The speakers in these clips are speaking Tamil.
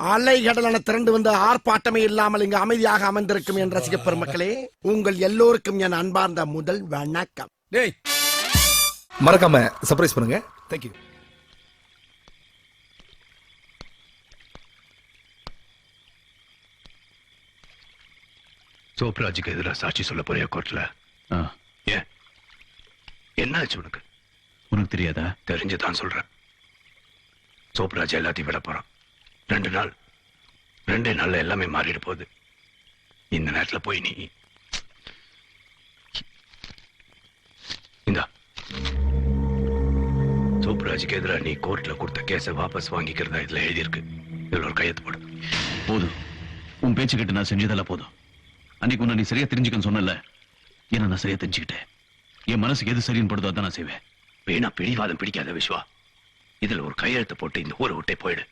அலைகடலான திரண்டு வந்து ஆர்ப்பாட்டமே இல்லாமல் இங்கு அமைதியாக அமர்ந்திருக்கும் என் ரசிக பெருமக்களே, உங்கள் எல்லோருக்கும் என் அன்பார்ந்த முதல் வணக்கம். டேய் மறக்காம சர்ப்ரைஸ் பண்ணுங்க. தேங்க்யூ. சோப்ராஜுக்கு எதிராக சாட்சி சொல்ல போறியா கோர்ட்ல? ஏன் என்ன ஆச்சு உனக்கு? உனக்கு தெரியாதா? தெரிஞ்சுதான் சொல்றேன். சோப்ராஜ் எல்லாத்தையும் விட போறான். 2 நாள்ல எல்லாமே மாறிட போகுது. இந்த நேரத்துல போய் நீ இந்தா சோப்ராஜுக்கு எதிராக நீ கோர்ட்ல கொடுத்த கேஸை வாபஸ் வாங்கிக்கிறதா இதுல எழுதியிருக்கு. இதுல ஒரு கையெழுத்து போடு. போதும், உன் பேச்சுக்கிட்டு நான் செஞ்சதெல்லாம் போதும். அன்னைக்கு உன்னை நீ சரியா தெரிஞ்சுக்கன்னு சொன்னல, ஏன்னா நான் சரியா தெரிஞ்சுக்கிட்டேன். என் மனசுக்கு எது சரின்னு படுதோ அதான் நான் செய்வேன். வீணா பிடிவாதம் பிடிக்காத விஸ்வா. இதுல ஒரு கையெழுத்து போட்டு இந்த ஊரை விட்டே போயிடு.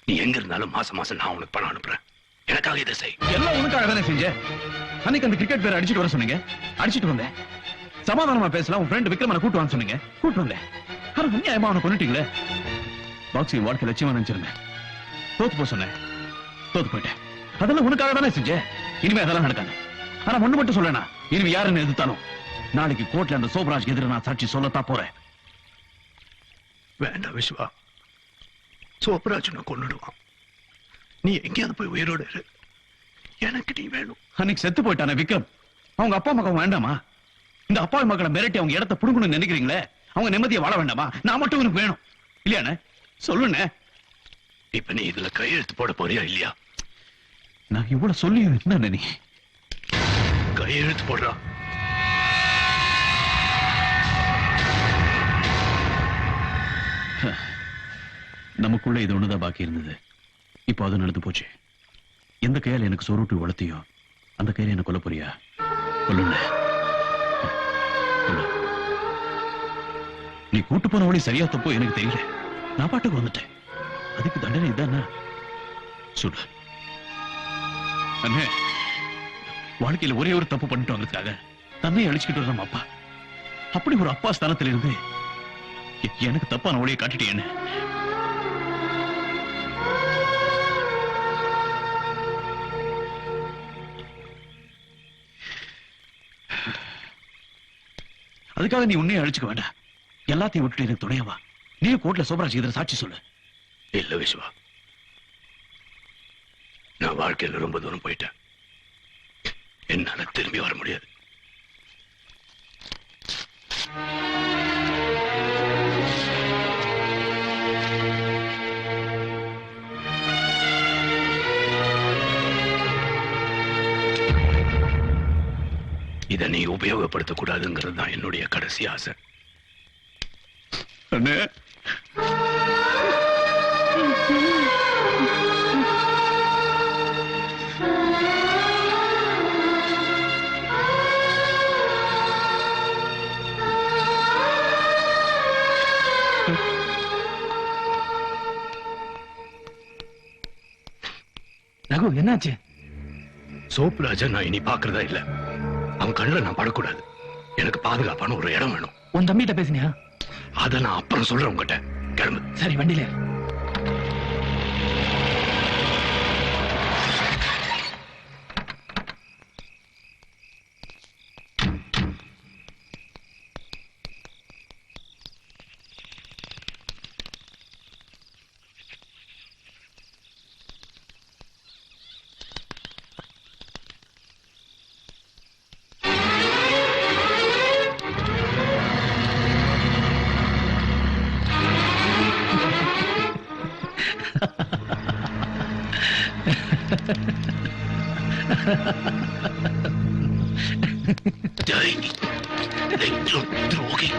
நீ எங்க இருந்தாலும் மாசம் நான் உனக்கு பணம் அனுப்புறேன். எனக்காக இதை செய். எல்லாம் உனக்காக தானே செஞ்சேன். அன்னைக்கு அந்த கிரிக்கெட் பேர் அடிச்சுட்டு வர சொன்னீங்க, அடிச்சுட்டு வந்தேன். சமாதானமா பேசலாம், உன் ஃப்ரெண்ட் விக்ரமனை கூட்டு வாங்க சொன்னீங்க, கூட்டு வந்தேன். ஆனா அநியாயமா அவனை கொண்டுட்டீங்களே. பாக்ஸிங் வாழ்க்கை லட்சியமா நினைச்சிருந்தேன். தோத்து போ சொன்னேன், தோத்து போயிட்டேன். அதெல்லாம் உனக்காக தானே செஞ்சேன். இனிமே அதெல்லாம் நடக்காது. ஆனா ஒண்ணு மட்டும் சொல்லனா, இனிமே யாருன்னு எதிர்த்தாலும் நாளைக்கு கோர்ட்ல அந்த சோப்ராஜ் எதிர நான் சாட்சி சொல்லத்தான் போறேன். வேண்டாம் விஸ்வா, சோப்ராஜ் உன்னை கொன்னுடுவான். நீ எங்கேயாவது போய் உயிரோடு இரு. எனக்கு நீ வேணும். அன்னைக்கு செத்து போயிட்டானே விக்ரம், அவங்க அப்பா மகன் வேண்டாமா? இந்த அப்பா மக்களை மிரட்டி அவங்க இடத்த புடுங்கணும்னு நினைக்கிறீங்களே, அவங்க நிம்மதியை வாழ வேண்டாமா? நான் மட்டும் உனக்கு வேணும் இல்லையானே? சொல்லுண்ணே. இப்ப நீ இதுல கையெழுத்து போட போறியா இல்லையா? நான் இவ்வளவு சொல்லி என்ன நீ கையெழுத்து போடுறா. நமக்குள்ள இது ஒண்ணுதான் பாக்கி இருந்தது. இப்போ அது நடந்து போச்சு. எந்த கையால எனக்கு சொருட்டு வளர்த்தியோ அந்த கையில என்ன கொல்ல போறியா? கொல்லுண்ணே. நீ கூட்டு போன வழி சரியா தப்போ எனக்கு தெரியல. நான் பாட்டுக்கு வந்துட்டேன். அதுக்கு தண்டனை இதானா? சொல்லு அண்ணே. வாழ்க்கையில ஒரே ஒரு தப்பு பண்ணிட்டோங்கிறதுக்காக தன்னை அழிச்சுக்கிட்டு நம்ம அப்பா, அப்படி ஒரு அப்பா ஸ்தானத்துல இருந்து எனக்கு தப்பான வழியை காட்டிட்டேன்னு. அதுக்காக நீ உன்னையே அழிச்சுக்க வேண்டாம். எல்லாத்தையும் விட்டுட்டு எனக்கு துணையவா. நீ கோர்ட்ல சோப்ராஜ் எதிர சாட்சி சொல்லு. இல்ல விஸ்வா, நான் வாழ்க்கையில ரொம்ப தூரம் போயிட்டேன். என்னால திரும்பி வர முடியாது. இதை நீ உபயோகப்படுத்த கூடாதுங்கிறது தான் என்னுடைய கடைசி ஆசை. அண்ணே, ரகு என்னாச்சு? சோப்ராஜ நான் இனி பாக்குறதா இல்ல. அவன் கண்ணுல நான் படக்கூடாது. எனக்கு பாதுகாப்பான ஒரு இடம் வேணும். உன் தம்பிகிட்ட பேசினியா? அத நான் அப்புறம் சொல்றேன் உங்ககிட்ட. கிளம்பு. சரி, வண்டியில. துரோகி.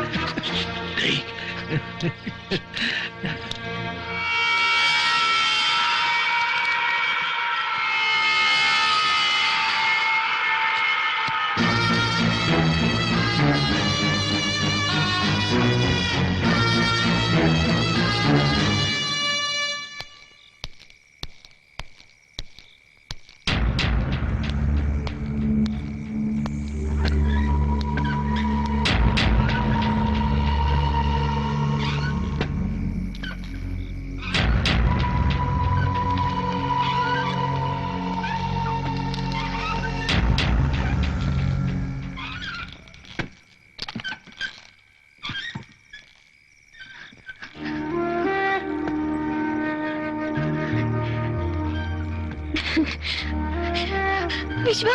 விஸ்வா,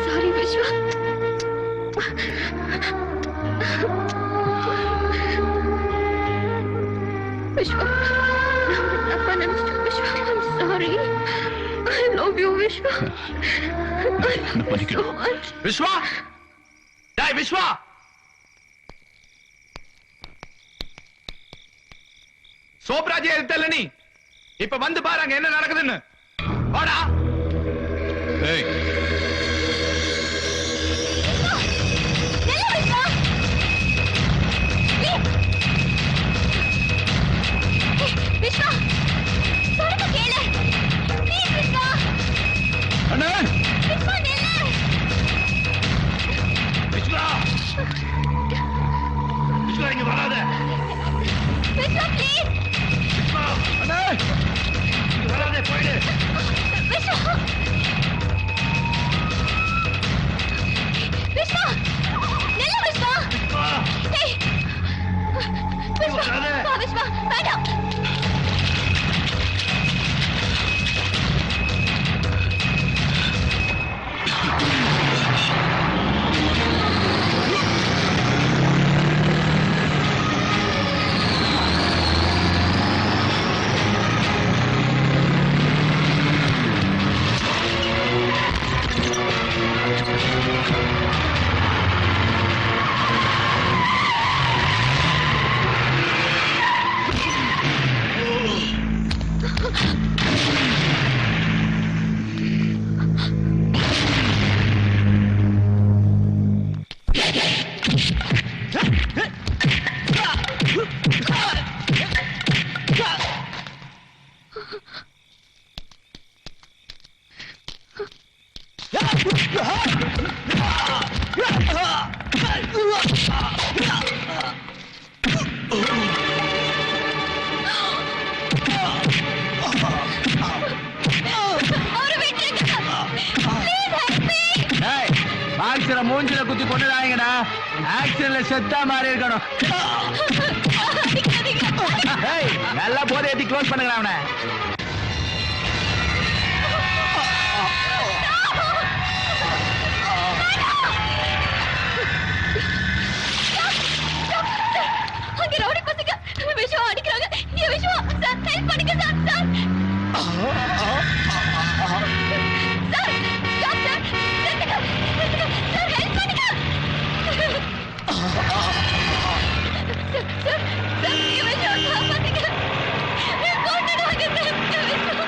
சாரி விஸ்வா. விஸ்வா, தப்பா நினைச்சிட்டேன் Vishwa. I'm sorry. I love you Vishwa. I love you so much. Vishwa, டேய் விஸ்வா, சோப்ராஜி எடுத்தல நீ இப்ப வந்து பாரு அங்க என்ன நடக்குதுன்னு. வாடா. ஏய் விஸ்வா, சொல்லுங்க கேளு. ப்ளீஸ் விஸ்வா. அண்ணா விஸ்வா நில்லு. விஸ்வா, விஸ்வா இங்க வராத. விஸ்வா ப்ளீஸ். விஸ்வா, அண்ணா இங்க வராத, போயிடு. விஸ்வா. விஸ்வா நில்லு விஸ்வா. விஸ்வா, ஏய். விஸ்வா, வராதே. வா விஸ்வா, வேண்டாம். அவரை விட்டுருங்க. Please help me. ஏய் பாக்ஸர மூஞ்சில குத்தி கொண்டுடாங்கடா. ஆக்சிடென்ட்ல செத்தா மாதிரி இருக்கணும். அடிக்காதீங்க. ஏய் நல்லா போதை ஏத்தி க்ளோஸ் பண்ணுங்க அவனை. அங்க ரவுடி பசங்க விஸ்வா அடிக்கிறாங்க. ஏ விஸ்வா, சார் ஹெல்ப் பண்ணுங்க sir. Sir sir, stop sir. நிறுத்துங்க, நிறுத்துங்க. சார் ஹெல்ப் பண்ணுங்க. சார், ஏ விஸ்வா காப்பாத்துங்க. கொன்னுடுவாங்க சார். ஏ விஸ்வா,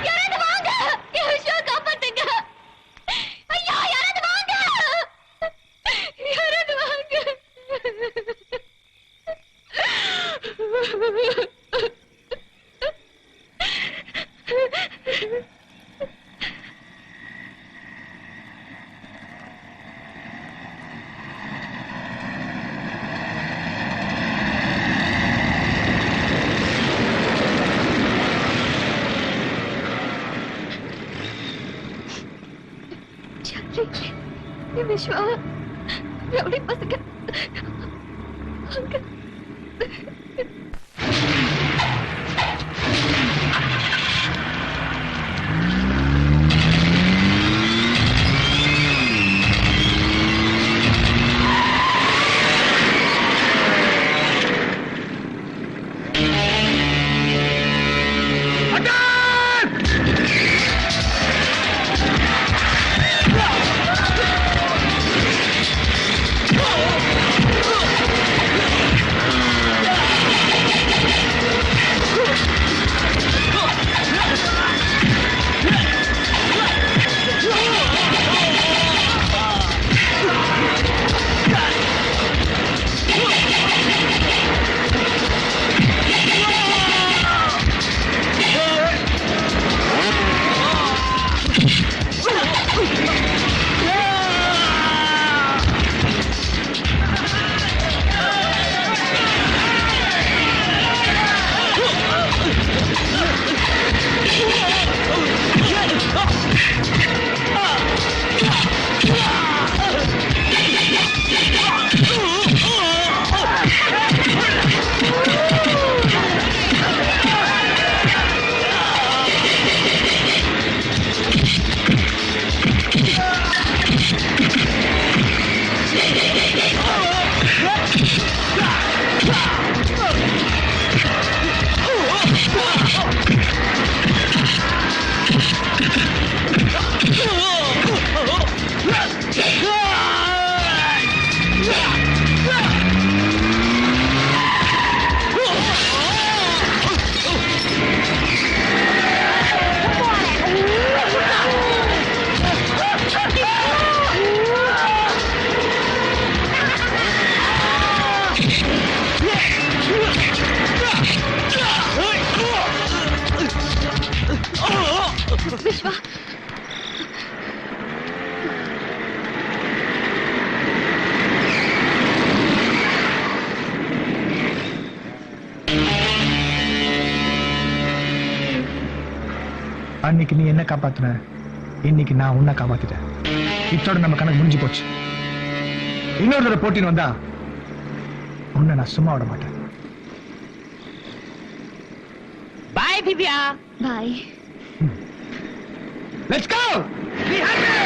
யாராவது வாங்க. ஏ விஸ்வா காப்பாத்துங்க. ஐயா யாராவது வாங்க. யாராவது வாங்க. விஸ்வா, ரவுடி பசங்க அங்க. விஸ்வா அன்னைக்கு நீ என்ன காப்பாத்துன, இன்னைக்கு நான் உன்னை காப்பாத்திட்டேன். இத்தோட நம்ம கணக்கு முடிஞ்சு போச்சு. இன்னொரு தடவை போட்டின்னு வந்தா உன்னை நான் சும்மா விட மாட்டேன். Bye Divya. Bye. Let's go. Be happy.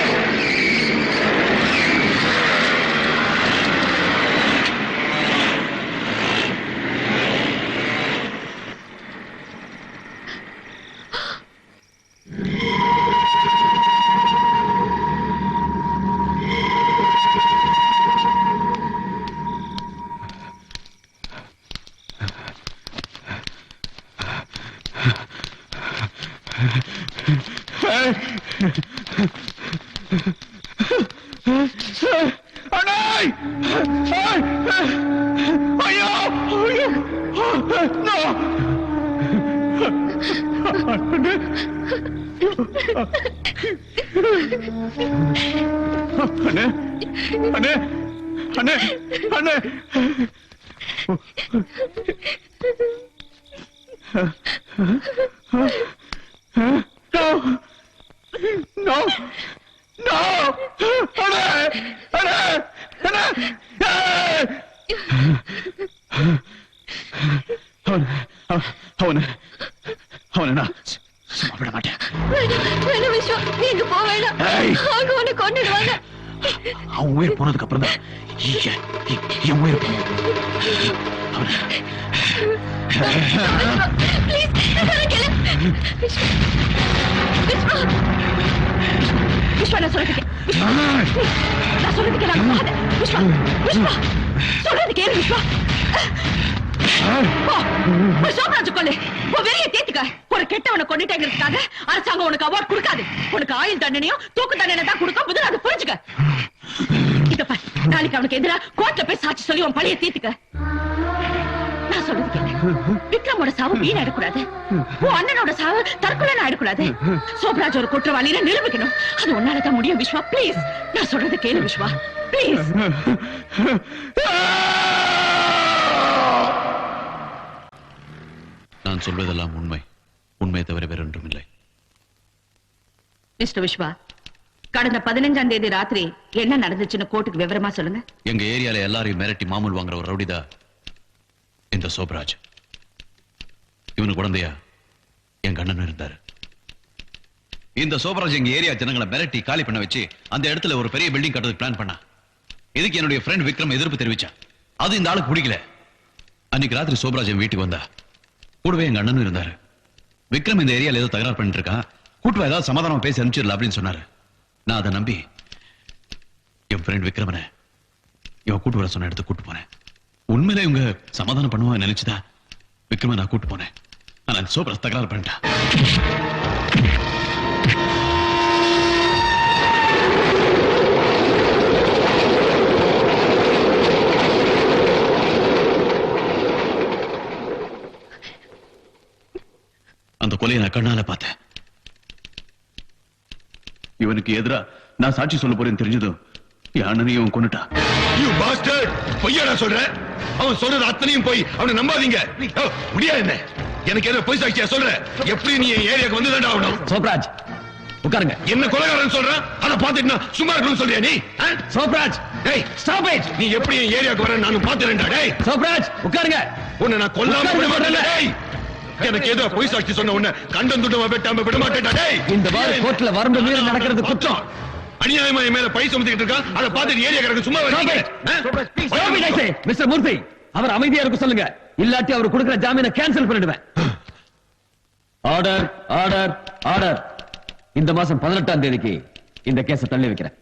அவனை சும்மா விட மாட்டேன். வேணாம் விஸ்வா, நீங்க போக வேணாம். அவங்க உன்னை கொன்னுடுவாங்க. அவன் உயிர் போனதுக்கு அப்புறம் தான் என் உயிர் போனது. ப்ளீஸ் விஸ்வா, விஸ்வா நான் சொல்றதுக்கு நான் சொல்றதுக்கு நான் போகாத. விஸ்வா விஸ்வா சொல்றது கேளு விஸ்வா. சோமராஜ் கொள்ளு, உன் வெளியே தேத்துக்க. ஒரு கெட்டவனை கொண்டுட்டேங்கிறதுக்காக அரசாங்கம் உனக்கு அவார்ட் கொடுக்காது. உனக்கு ஆயுள் தண்டனையும் தூக்கு தண்டனை தான் கொடுக்க. முதல்ல அதை புரிஞ்சுக்க. இதப்ப நாளைக்கு அவனுக்கு எதிரா கோர்ட்ல போய் சாட்சி சொல்லி உன் பழைய தீர்த்துக்க. நான் சொல்றது கேளு. விக்ரமோட சாவு வீண் ஆயிடக்கூடாது. உன் அண்ணனோட சாவு தற்கொலை ஆயிடக்கூடாது. சோமராஜ் ஒரு குற்றவாளியை நிரூபிக்கணும். அது உன்னாலதான் முடியும் விஸ்வா. பிளீஸ் நான் சொல்றது கேளு விஸ்வா, பிளீஸ். நான் சொல்வதெல்லாம் உண்மை, உண்மை தவிர வேற ஒன்றும் இல்லை. மிஸ்டர் விஸ்வா, கடந்த 15ஆம் தேதி ராத்திரி என்ன நடந்துச்சுன்னு கோர்ட்டுக்கு விவரமா சொல்லுங்க. எங்க ஏரியால எல்லாரையும் மிரட்டி மாமூல் வாங்குற ஒரு ரவுடிதா இந்த சோபராஜ். இவனு குழந்தையா என் அண்ணன் இருந்தாரு. இந்த சோபராஜ் எங்க ஏரியா ஜனங்களை மிரட்டி காலி பண்ண வச்சு அந்த இடத்துல ஒரு பெரிய பில்டிங் கட்டுறதுக்கு பிளான் பண்ணா. இதுக்கு என்னுடைய ஃப்ரெண்ட் விக்ரம் எதிர்ப்பு தெரிவிச்சான். அது இந்த ஆளுக்கு பிடிக்கல. அன்னைக்கு ராத்திரி சோபராஜ் என் வீட்டுக்கு வந்தா. கூடவே எங்க அண்ணனும் இருந்தாரு. விக்ரம் இந்த ஏரியால ஏதோ தகராறு பண்ணிட்டு இருக்கான், கூட்டு ஏதாவது சமாதானமா பேசி அனுப்பிச்சிடல அப்படின்னு சொன்னாரு. நான் அதை நம்பி என் ஃப்ரெண்ட் விக்ரமனை இவன் கூட்டு வர சொன்ன இடத்துக்கு கூட்டு போனேன். உண்மையில இவங்க சமாதானம் பண்ணுவாங்க நினைச்சுதான் விக்ரம நான் கூட்டு போனேன். ஆனா சோபராஜ் தகராறு பண்ணிட்டான். அந்த கொலையை நான் கண்ணால பார்த்தேன். இவனுக்கு எதிரா நான் சாட்சி சொல்ல போறேன்னு தெரிஞ்சதும் என் அண்ணனையும் கொன்னுட்டான். பொய்யாடா சொல்ற? அவன் சொல்றது அத்தனையும் போய் அவனை நம்பாதீங்க. முடியாது. என்ன எனக்கு ஏதோ பொய் சாட்சியா சொல்ற? எப்படி நீ என் ஏரியாக்கு வந்து தாண்டா ஆகணும்? சோப்ராஜ் உட்காருங்க. என்ன கொலைகாரன் சொல்ற? அதை பார்த்துட்டு நான் சும்மா இருக்கணும்னு சொல்றியா நீ? சோப்ராஜ் டேய் ஸ்டாப் இட். நீ எப்படி என் ஏரியாக்கு வர நானும் பார்த்துறேன்டா. டேய் சோப்ராஜ் உட்காருங்க. உன்னை நான் கொல்லாம விட மாட்டேன். டேய் எனக்கு ஏதோ பொய் சாட்சி சொன்ன உன்னை கண்டம் துண்டமா வெட்டாம விட மாட்டேன்டா. டேய் இந்த வார கோர்ட்ல வரம்பு மீறி நடக்கிறது குற்றம். அநியாயமா என் மேல பழி சுமத்திட்டு இருக்கான். அதை பார்த்துட்டு ஏரியாக்காரங்க சும்மா வரீங்க. மிஸ்டர் மூர்த்தி, அவர் அமைதியா இருக்க சொல்லுங்க. இல்லாட்டி அவர் கொடுக்கிற ஜாமீனை கேன்சல் பண்ணிடுவேன். Order order order. இந்த மாசம் 18ஆம் தேதிக்கு இந்த கேஸை தள்ளி வைக்கிறேன்.